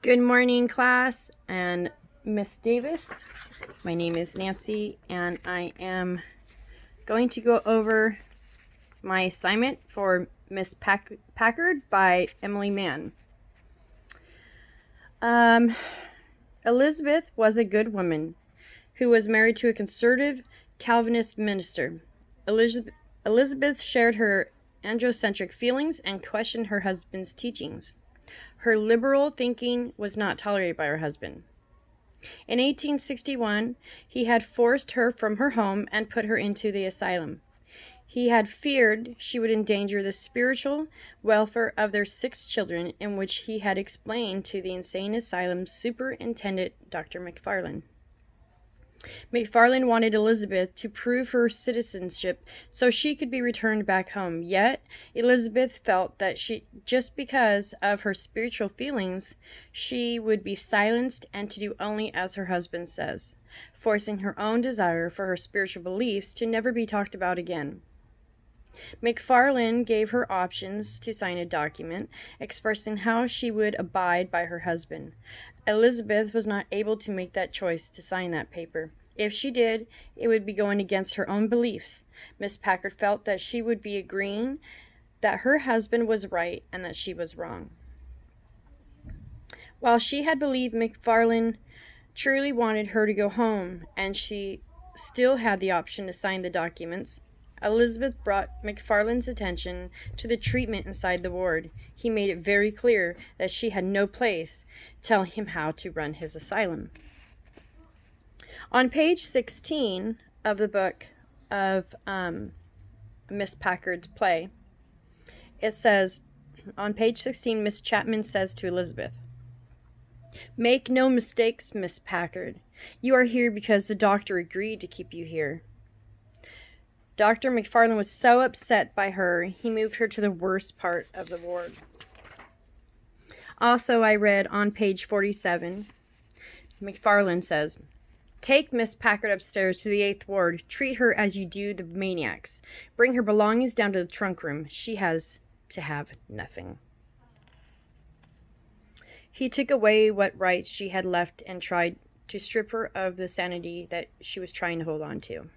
Good morning, class and Miss Davis. My name is Nancy, and I am going to go over my assignment for Miss Packard by Emily Mann. Elizabeth was a good woman who was married to a conservative Calvinist minister. Elizabeth shared her androcentric feelings and questioned her husband's teachings. Her liberal thinking was not tolerated by her husband. In 1861, he had forced her from her home and put her into the asylum. He had feared she would endanger the spiritual welfare of their 6 children, in which he had explained to the insane asylum superintendent, Dr. McFarland. McFarland wanted Elizabeth to prove her citizenship so she could be returned back home. Yet, Elizabeth felt that just because of her spiritual feelings, she would be silenced and to do only as her husband says, forcing her own desire for her spiritual beliefs to never be talked about again. McFarland gave her options to sign a document expressing how she would abide by her husband. Elizabeth was not able to make that choice to sign that paper. If she did, it would be going against her own beliefs. Miss Packard felt that she would be agreeing that her husband was right and that she was wrong. While she had believed McFarland truly wanted her to go home, and she still had the option to sign the documents, Elizabeth brought McFarland's attention to the treatment inside the ward. He made it very clear that she had no place telling him how to run his asylum. On page 16 of the book of Miss Packard's play, it says, on page 16, Miss Chapman says to Elizabeth, "Make no mistakes, Miss Packard. You are here because the doctor agreed to keep you here." Dr. McFarland was so upset by her, he moved her to the worst part of the ward. Also, I read on page 47, McFarland says, "Take Miss Packard upstairs to the 8th ward. Treat her as you do the maniacs. Bring her belongings down to the trunk room. She has to have nothing." He took away what rights she had left and tried to strip her of the sanity that she was trying to hold on to.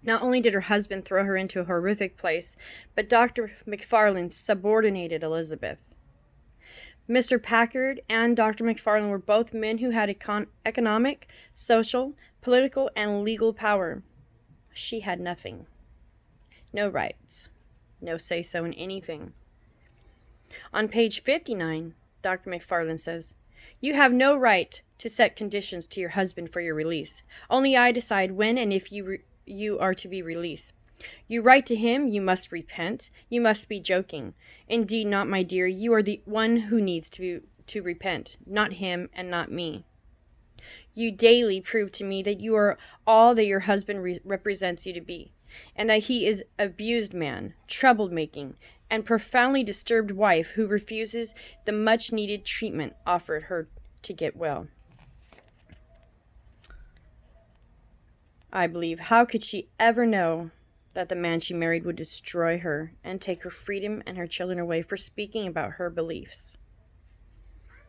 Not only did her husband throw her into a horrific place, but Dr. McFarland subordinated Elizabeth. Mr. Packard and Dr. McFarland were both men who had economic, social, political, and legal power. She had nothing. No rights. No say-so in anything. On page 59, Dr. McFarland says, "You have no right to set conditions to your husband for your release. Only I decide when and if you are to be released. You write to him, you must repent. You must be joking. Indeed not, my dear. You are the one who needs to repent, not him and not me. You daily prove to me that you are all that your husband represents you to be, and that he is an abused man, trouble-making, and profoundly disturbed wife who refuses the much-needed treatment offered her to get well. I believe, how could she ever know that the man she married would destroy her and take her freedom and her children away for speaking about her beliefs?"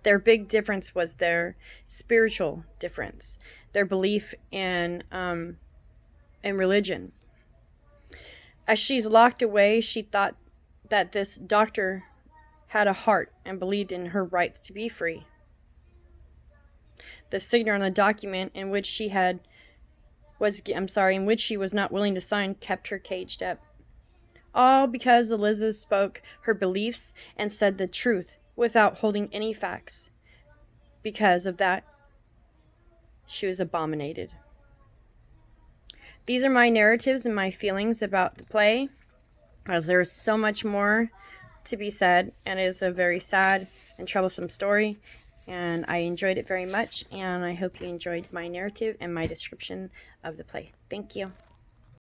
Their big difference was their spiritual difference, their belief in religion. As she's locked away, she thought that this doctor had a heart and believed in her rights to be free. The signature on the document in which she was not willing to sign kept her caged up. All because Elizabeth spoke her beliefs and said the truth without holding any facts. Because of that, she was abominated. These are my narratives and my feelings about the play, as there is so much more to be said, and it is a very sad and troublesome story. And I enjoyed it very much, and I hope you enjoyed my narrative and my description of the play. Thank you.